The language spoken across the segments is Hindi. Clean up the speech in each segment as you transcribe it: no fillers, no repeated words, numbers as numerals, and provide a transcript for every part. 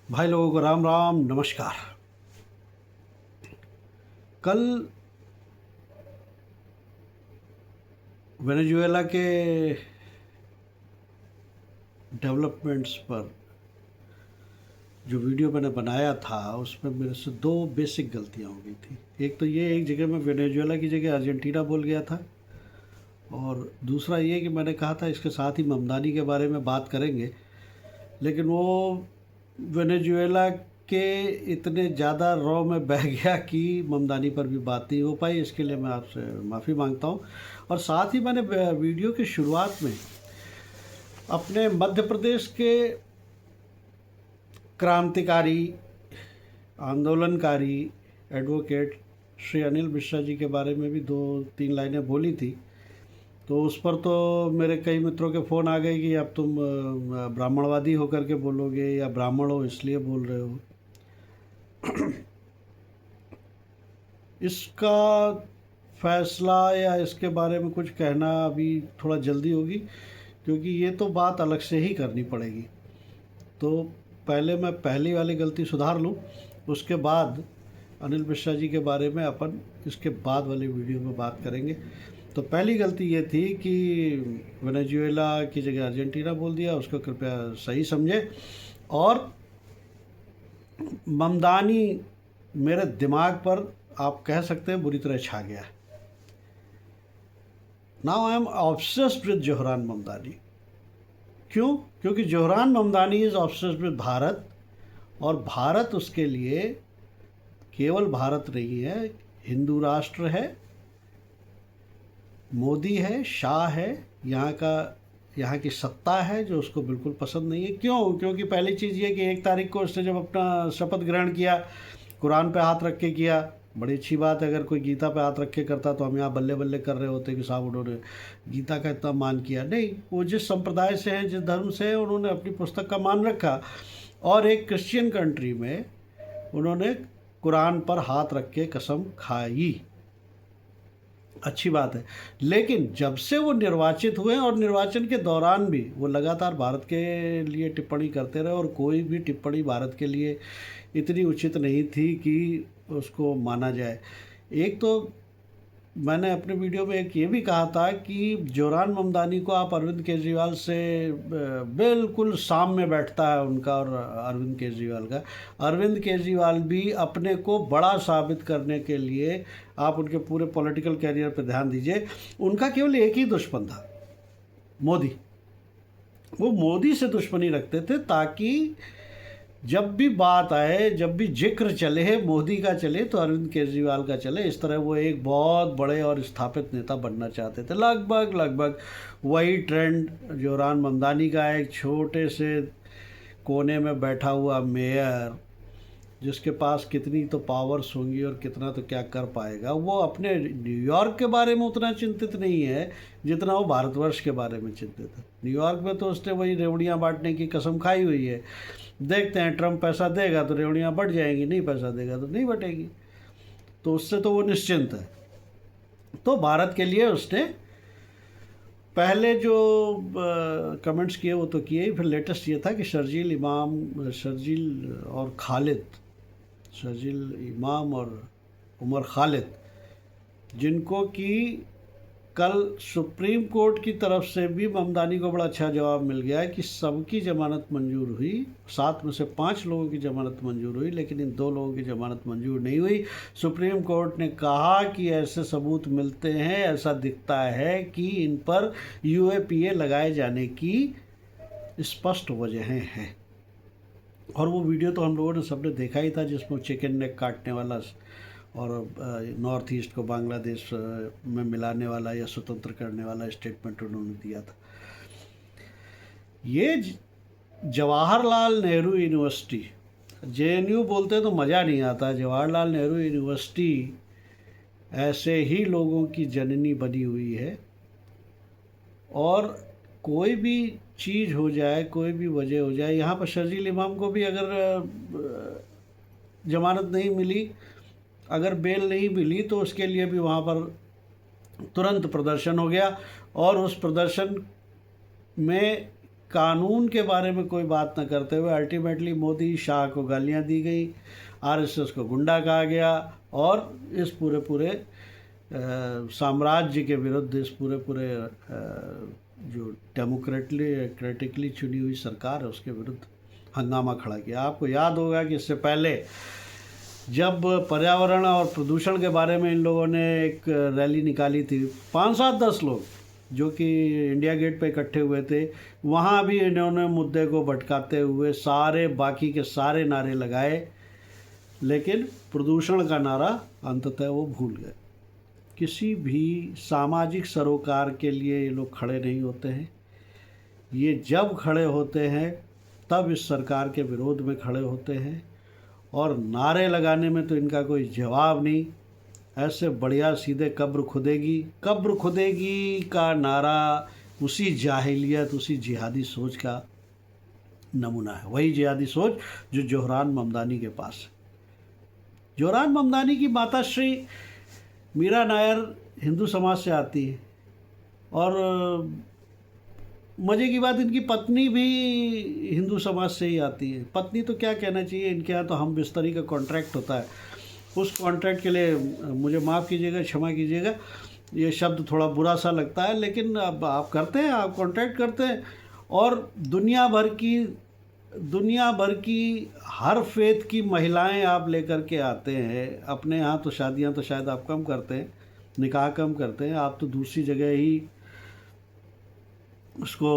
भाई लोगों को राम राम नमस्कार। कल वेनेजुएला के डेवलपमेंट्स पर जो वीडियो मैंने बनाया था उसमें मेरे से दो बेसिक गलतियां हो गई थी। एक तो ये, एक जगह मैं वेनेजुएला की जगह अर्जेंटीना बोल गया था, और दूसरा ये कि मैंने कहा था इसके साथ ही ममदानी के बारे में बात करेंगे, लेकिन वो वेनेजुएला के इतने ज़्यादा रॉ में बह गया कि ममदानी पर भी बात नहीं हो पाई। इसके लिए मैं आपसे माफ़ी मांगता हूँ। और साथ ही मैंने वीडियो की शुरुआत में अपने मध्य प्रदेश के क्रांतिकारी, आंदोलनकारी एडवोकेट श्री अनिल मिश्रा जी के बारे में भी 2-3 लाइनें बोली थी। तो उस पर तो मेरे कई मित्रों के फ़ोन आ गए कि अब तुम ब्राह्मणवादी होकर के बोलोगे या ब्राह्मण हो इसलिए बोल रहे हो। इसका फैसला या इसके बारे में कुछ कहना अभी थोड़ा जल्दी होगी, क्योंकि ये तो बात अलग से ही करनी पड़ेगी। तो पहले मैं पहली वाली गलती सुधार लूँ, उसके बाद अनिल मिश्रा जी के बारे में अपन इसके बाद वाली वीडियो में बात करेंगे। तो पहली गलती ये थी कि वेनेजुएला की जगह अर्जेंटीना बोल दिया, उसको कृपया सही समझे। और ममदानी मेरे दिमाग पर आप कह सकते हैं बुरी तरह छा गया है। Now I am obsessed with Zohran Mamdani. क्यों? क्योंकि Zohran Mamdani is obsessed with Bharat, और भारत उसके लिए केवल भारत नहीं है, हिंदू राष्ट्र है, मोदी है, शाह है, यहाँ की सत्ता है जो उसको बिल्कुल पसंद नहीं है। क्यों? क्योंकि पहली चीज़ ये कि 1 तारीख को उसने जब अपना शपथ ग्रहण किया, कुरान पे हाथ रख के किया। बड़ी अच्छी बात है, अगर कोई गीता पे हाथ रख के करता तो हम यहाँ बल्ले बल्ले कर रहे होते कि साहब उन्होंने गीता का इतना मान किया। नहीं, वो जिस संप्रदाय से हैं, जिस धर्म से हैं, उन्होंने अपनी पुस्तक का मान रखा, और एक क्रिश्चियन कंट्री में उन्होंने कुरान पर हाथ रख के कसम खाई। अच्छी बात है। लेकिन जब से वो निर्वाचित हुए, और निर्वाचन के दौरान भी वो लगातार भारत के लिए टिप्पणी करते रहे, और कोई भी टिप्पणी भारत के लिए इतनी उचित नहीं थी कि उसको माना जाए। एक तो मैंने अपने वीडियो में एक ये भी कहा था कि जोहरान ममदानी को आप अरविंद केजरीवाल से बिल्कुल सामने बैठता है उनका और अरविंद केजरीवाल का। अरविंद केजरीवाल भी अपने को बड़ा साबित करने के लिए, आप उनके पूरे पॉलिटिकल कैरियर पर ध्यान दीजिए, उनका केवल एक ही दुश्मन था, मोदी। वो मोदी से दुश्मनी रखते थे ताकि जब भी बात आए, जब भी जिक्र चले मोदी का चले तो अरविंद केजरीवाल का चले। इस तरह वो एक बहुत बड़े और स्थापित नेता बनना चाहते थे। लगभग वही ट्रेंड जोहरान ममदानी का, एक छोटे से कोने में बैठा हुआ मेयर जिसके पास कितनी तो पावर्स होंगी और कितना तो क्या कर पाएगा। वो अपने न्यूयॉर्क के बारे में उतना चिंतित नहीं है जितना वो भारतवर्ष के बारे में चिंतित है। न्यूयॉर्क में तो उसने वही रेवड़ियाँ बांटने की कसम खाई हुई है। देखते हैं, ट्रम्प पैसा देगा तो रेवड़ियाँ बढ़ जाएंगी, नहीं पैसा देगा तो नहीं बटेगी। तो उससे तो वो निश्चिंत है। तो भारत के लिए उसने पहले जो कमेंट्स किए वो तो किए ही, फिर लेटेस्ट ये था कि शर्जील इमाम और उमर खालिद, जिनको कि कल सुप्रीम कोर्ट की तरफ से भी ममदानी को बड़ा अच्छा जवाब मिल गया है कि सबकी ज़मानत मंजूर हुई। 7 में से 5 लोगों की ज़मानत मंजूर हुई, लेकिन इन 2 लोगों की ज़मानत मंजूर नहीं हुई। सुप्रीम कोर्ट ने कहा कि ऐसे सबूत मिलते हैं, ऐसा दिखता है कि इन पर UAPA लगाए जाने की स्पष्ट वजहें हैं। और वो वीडियो तो हम लोगों ने सबने देखा ही था, जिसमें चिकन नेक काटने वाला और नॉर्थ ईस्ट को बांग्लादेश में मिलाने वाला या स्वतंत्र करने वाला स्टेटमेंट उन्होंने दिया था। ये जवाहरलाल नेहरू यूनिवर्सिटी, JNU बोलते तो मज़ा नहीं आता, जवाहरलाल नेहरू यूनिवर्सिटी ऐसे ही लोगों की जननी बनी हुई है। और कोई भी चीज़ हो जाए, कोई भी वजह हो जाए, यहाँ पर शर्जील इमाम को भी अगर जमानत नहीं मिली, अगर बेल नहीं मिली, तो उसके लिए भी वहाँ पर तुरंत प्रदर्शन हो गया। और उस प्रदर्शन में कानून के बारे में कोई बात न करते हुए अल्टीमेटली मोदी शाह को गालियां दी गई, आरएसएस को गुंडा कहा गया और इस पूरे पूरे साम्राज्य के विरुद्ध, इस पूरे पूरे जो डेमोक्रेटिकली चुनी हुई सरकार है उसके विरुद्ध हंगामा खड़ा किया। आपको याद होगा कि इससे पहले जब पर्यावरण और प्रदूषण के बारे में इन लोगों ने एक रैली निकाली थी, 5-7-10 लोग जो कि इंडिया गेट पे इकट्ठे हुए थे, वहाँ भी इन्होंने मुद्दे को भटकाते हुए सारे बाकी के सारे नारे लगाए, लेकिन प्रदूषण का नारा अंततः वो भूल गए। किसी भी सामाजिक सरोकार के लिए ये लोग खड़े नहीं होते हैं। ये जब खड़े होते हैं तब इस सरकार के विरोध में खड़े होते हैं, और नारे लगाने में तो इनका कोई जवाब नहीं। ऐसे बढ़िया सीधे कब्र खुदेगी का नारा उसी जाहिलियत, उसी जिहादी सोच का नमूना है। वही जिहादी सोच जो जोहरान ममदानी के पास है। जोहरान ममदानी की माता श्री मीरा नायर हिंदू समाज से आती है, और मज़े की बात इनकी पत्नी भी हिंदू समाज से ही आती है। पत्नी तो क्या कहना चाहिए, इनके यहाँ तो हम बिस्तरी का कॉन्ट्रैक्ट होता है। उस कॉन्ट्रैक्ट के लिए मुझे माफ़ कीजिएगा, क्षमा कीजिएगा, ये शब्द थोड़ा बुरा सा लगता है, लेकिन अब आप करते हैं, आप कॉन्ट्रैक्ट करते हैं, और दुनिया भर की हर फेथ की महिलाएं आप लेकर के आते हैं। अपने यहाँ तो शादियाँ तो शायद आप कम करते हैं, निकाह कम करते हैं, आप तो दूसरी जगह ही उसको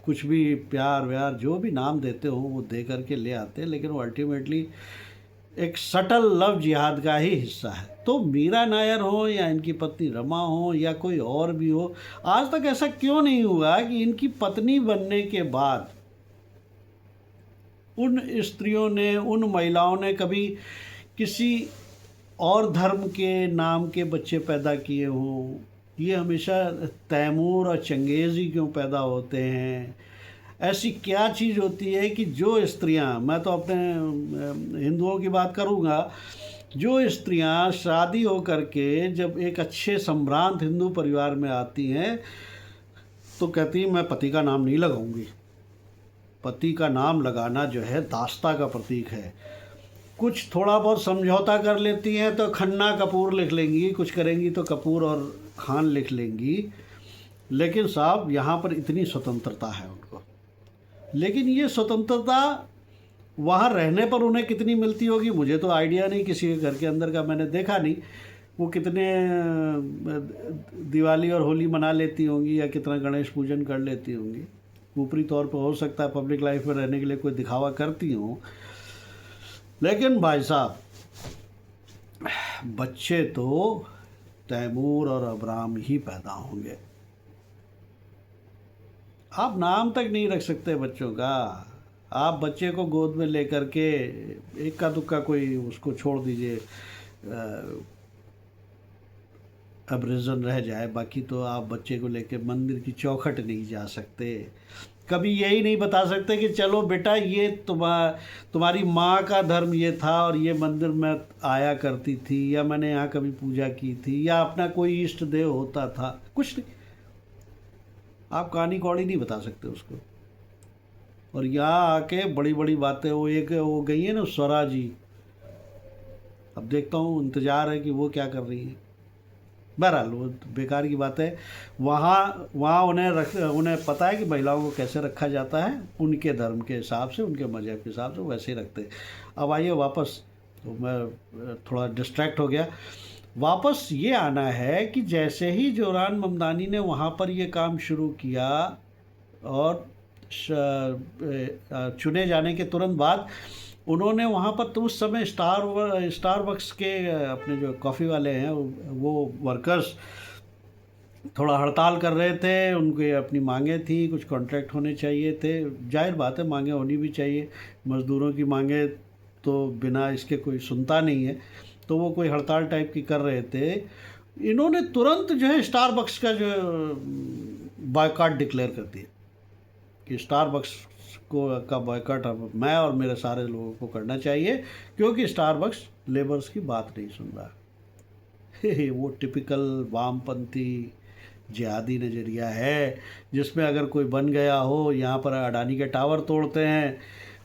कुछ भी प्यार व्यार जो भी नाम देते हो वो दे करके ले आते हैं, लेकिन वो अल्टीमेटली एक सटल लव जिहाद का ही हिस्सा है। तो मीरा नायर हो या इनकी पत्नी रमा हो या कोई और भी हो, आज तक ऐसा क्यों नहीं हुआ कि इनकी पत्नी बनने के बाद उन स्त्रियों ने, उन महिलाओं ने कभी किसी और धर्म के नाम के बच्चे पैदा किए हों? ये हमेशा तैमूर और चंगेज़ ही क्यों पैदा होते हैं? ऐसी क्या चीज़ होती है कि जो स्त्रियां, मैं तो अपने हिंदुओं की बात करूंगा, जो स्त्रियां शादी हो करके जब एक अच्छे संभ्रांत हिंदू परिवार में आती हैं तो कहती हैं मैं पति का नाम नहीं लगाऊंगी। पति का नाम लगाना जो है दास्ता का प्रतीक है। कुछ थोड़ा बहुत समझौता कर लेती हैं तो खन्ना कपूर लिख लेंगी, कुछ करेंगी तो कपूर और खान लिख लेंगी, लेकिन साहब यहाँ पर इतनी स्वतंत्रता है उनको। लेकिन ये स्वतंत्रता वहाँ रहने पर उन्हें कितनी मिलती होगी मुझे तो आइडिया नहीं, किसी के घर के अंदर का मैंने देखा नहीं। वो कितने दिवाली और होली मना लेती होंगी या कितना गणेश पूजन कर लेती होंगी। ऊपरी तौर पर हो सकता है पब्लिक लाइफ में रहने के लिए कोई दिखावा करती हों, लेकिन भाई साहब बच्चे तो तैमूर और अब्राम ही पैदा होंगे। आप नाम तक नहीं रख सकते बच्चों का। आप बच्चे को गोद में लेकर के इक्का दुक्का कोई उसको छोड़ दीजिए, अब्रिजन रह जाए, बाकी तो आप बच्चे को लेके मंदिर की चौखट नहीं जा सकते। कभी यही नहीं बता सकते कि चलो बेटा ये तुम्हारी माँ का धर्म ये था और ये मंदिर में आया करती थी, या मैंने यहाँ कभी पूजा की थी, या अपना कोई इष्ट देव होता था। कुछ नहीं, आप कहानी कौड़ी नहीं बता सकते उसको। और यहाँ आके बड़ी बड़ी बातें, वो गई है ना स्वरा जी, अब देखता हूँ, इंतज़ार है कि वो क्या कर रही है। बहरहाल वो बेकार की बात है। वहाँ उन्हें पता है कि महिलाओं को कैसे रखा जाता है, उनके धर्म के हिसाब से, उनके मज़हब के हिसाब से वैसे ही रखते हैं। अब आइए वापस, तो मैं थोड़ा डिस्ट्रैक्ट हो गया। वापस ये आना है कि जैसे ही जोहरान ममदानी ने वहाँ पर ये काम शुरू किया और चुने जाने के तुरंत बाद उन्होंने वहाँ पर, तो उस समय स्टारबक्स के अपने जो कॉफ़ी वाले हैं वो वर्कर्स थोड़ा हड़ताल कर रहे थे। उनके अपनी मांगें थी, कुछ कॉन्ट्रैक्ट होने चाहिए थे। जाहिर बात है मांगें होनी भी चाहिए, मज़दूरों की मांगें तो बिना इसके कोई सुनता नहीं है। तो वो कोई हड़ताल टाइप की कर रहे थे। इन्होंने तुरंत जो है स्टारबक्स का जो बायकॉट डिक्लेयर कर दिया कि स्टारबक्स का बॉयकॉट अब मैं और मेरे सारे लोगों को करना चाहिए, क्योंकि स्टारबक्स लेबर्स की बात नहीं सुन रहा है। वो टिपिकल वामपंथी जिहादी नज़रिया है, जिसमें अगर कोई बन गया हो, यहाँ पर अडानी के टावर तोड़ते हैं,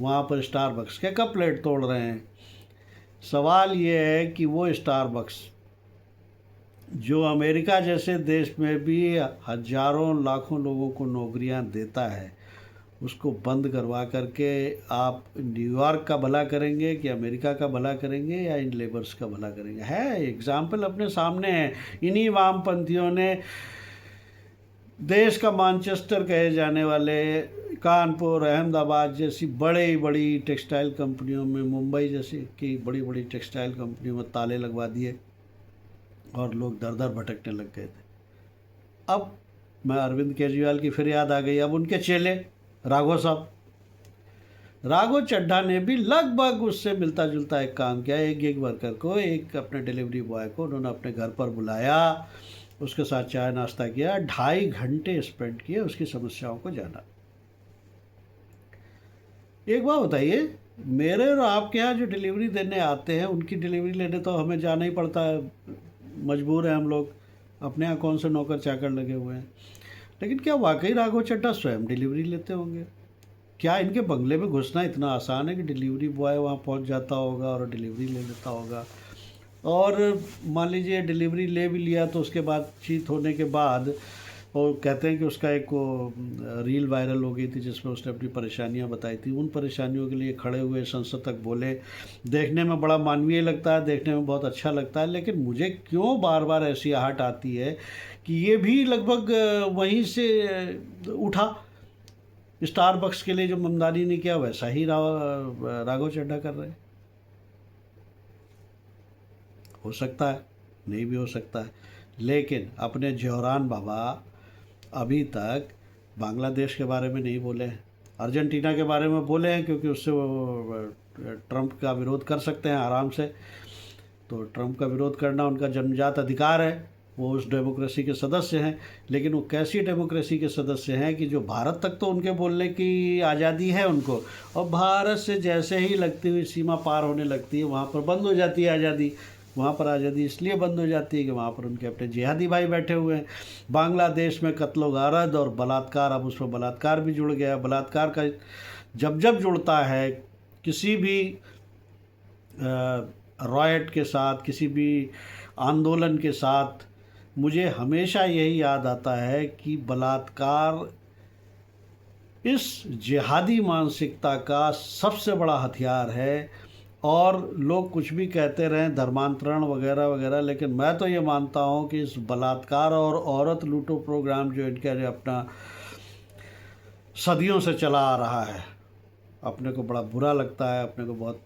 वहाँ पर स्टारबक्स के कप प्लेट तोड़ रहे हैं। सवाल ये है कि वो स्टारबक्स जो अमेरिका जैसे देश में भी हजारों लाखों लोगों को नौकरियां देता है, उसको बंद करवा करके आप न्यूयॉर्क का भला करेंगे कि अमेरिका का भला करेंगे या इन लेबर्स का भला करेंगे? है एग्जाम्पल अपने सामने है। इन्हीं वामपंथियों ने देश का मैनचेस्टर कहे जाने वाले कानपुर, अहमदाबाद जैसी बड़ी बड़ी टेक्सटाइल कंपनियों में, मुंबई जैसी की बड़ी बड़ी टेक्सटाइल कंपनियों में ताले लगवा दिए और लोग दर दर भटकने लग गए थे। अब मैं अरविंद केजरीवाल की फिर याद आ गई। अब उनके चेले राघव साहब, राघव चड्ढा ने भी लगभग उससे मिलता जुलता एक काम किया। एक गिग वर्कर को, एक अपने डिलीवरी बॉय को उन्होंने अपने घर पर बुलाया, उसके साथ चाय नाश्ता किया, 2.5 घंटे स्पेंड किए उसकी समस्याओं को जाना। एक बात बताइए, मेरे और आपके यहाँ जो डिलीवरी देने आते हैं उनकी डिलीवरी लेने तो हमें जाना ही पड़ता है, मजबूर हैं हम लोग, अपने यहाँ कौन से नौकर चाकर लगे हुए हैं। लेकिन क्या वाकई राघव चड्ढा स्वयं डिलीवरी लेते होंगे? क्या इनके बंगले में घुसना इतना आसान है कि डिलीवरी बॉय वहाँ पहुँच जाता होगा और डिलीवरी ले लेता होगा? और मान लीजिए डिलीवरी ले भी लिया तो उसके बातचीत होने के बाद, और कहते हैं कि उसका एक रील वायरल हो गई थी जिसमें उसने अपनी परेशानियां बताई थी। उन परेशानियों के लिए खड़े हुए संसद तक बोले। देखने में बड़ा मानवीय लगता है, देखने में बहुत अच्छा लगता है, लेकिन मुझे क्यों बार बार ऐसी आहट आती है कि ये भी लगभग वहीं से उठा। स्टारबक्स के लिए जो ममदानी ने किया वैसा ही राघव चड्ढा कर रहे हैं। हो सकता है, नहीं भी हो सकता है, लेकिन अपने जौहरान बाबा अभी तक बांग्लादेश के बारे में नहीं बोले हैं। अर्जेंटीना के बारे में बोले हैं क्योंकि उससे वो ट्रंप का विरोध कर सकते हैं आराम से। तो ट्रंप का विरोध करना उनका जन्मजात अधिकार है, वो उस डेमोक्रेसी के सदस्य हैं। लेकिन वो कैसी डेमोक्रेसी के सदस्य हैं कि जो भारत तक तो उनके बोलने की आज़ादी है उनको, और भारत से जैसे ही लगती हुई सीमा पार होने लगती है वहाँ पर बंद हो जाती है आज़ादी। वहाँ पर आज़ादी इसलिए बंद हो जाती है कि वहाँ पर उनके अपने जिहादी भाई बैठे हुए हैं। बांग्लादेश में कत्लो गारत और बलात्कार, अब उसमें बलात्कार भी जुड़ गया। बलात्कार का जब जब जुड़ता है किसी भी रॉयट के साथ, किसी भी आंदोलन के साथ, मुझे हमेशा यही याद आता है कि बलात्कार इस जिहादी मानसिकता का सबसे बड़ा हथियार है। और लोग कुछ भी कहते रहें, धर्मांतरण वगैरह वगैरह, लेकिन मैं तो ये मानता हूँ कि इस बलात्कार और औरत लूटो प्रोग्राम जो इनके अपना सदियों से चला आ रहा है, अपने को बड़ा बुरा लगता है, अपने को बहुत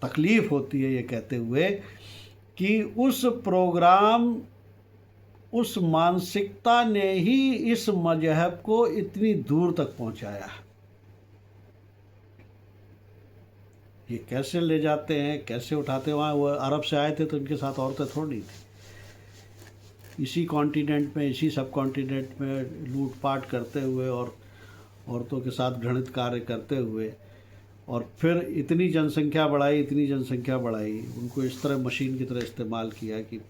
तकलीफ़ होती है ये कहते हुए कि उस प्रोग्राम, उस मानसिकता ने ही इस मजहब को इतनी दूर तक पहुँचाया है। ये कैसे ले जाते हैं, कैसे उठाते हैं? वहाँ वो अरब से आए थे तो इनके साथ औरतें थोड़ी थी। इसी कॉन्टिनेंट में, इसी सब कॉन्टिनेंट में लूटपाट करते हुए और औरतों के साथ घृणित कार्य करते हुए, और फिर इतनी जनसंख्या बढ़ाई, इतनी जनसंख्या बढ़ाई, उनको इस तरह मशीन की तरह इस्तेमाल किया कि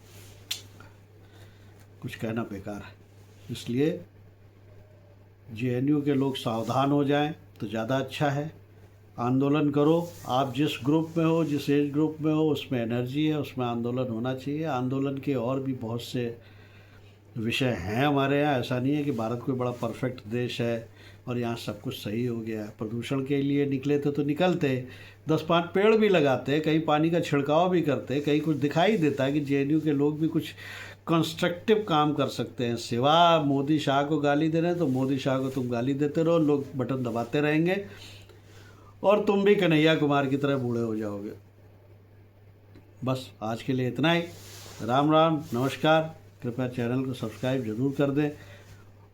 कुछ कहना बेकार है। इसलिए JNU के लोग सावधान हो जाएं तो ज़्यादा अच्छा है। आंदोलन करो, आप जिस ग्रुप में हो, जिस एज ग्रुप में हो, उसमें एनर्जी है, उसमें आंदोलन होना चाहिए। आंदोलन के और भी बहुत से विषय हैं हमारे यहाँ। ऐसा नहीं है कि भारत कोई बड़ा परफेक्ट देश है और यहाँ सब कुछ सही हो गया है। प्रदूषण के लिए निकले थे तो निकलते, 10-5 पेड़ भी लगाते, कहीं पानी का छिड़काव भी करते, कहीं कुछ दिखाई देता है कि JNU के लोग भी कुछ कंस्ट्रक्टिव काम कर सकते हैं। सिवा मोदी शाह को गाली दे रहे हैं तो मोदी शाह को तुम गाली देते रहो, लोग बटन दबाते रहेंगे और तुम भी कन्हैया कुमार की तरह बूढ़े हो जाओगे। बस आज के लिए इतना ही। राम राम, नमस्कार। कृपया चैनल को सब्सक्राइब जरूर कर दें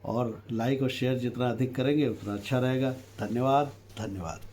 और लाइक और शेयर जितना अधिक करेंगे उतना अच्छा रहेगा। धन्यवाद, धन्यवाद।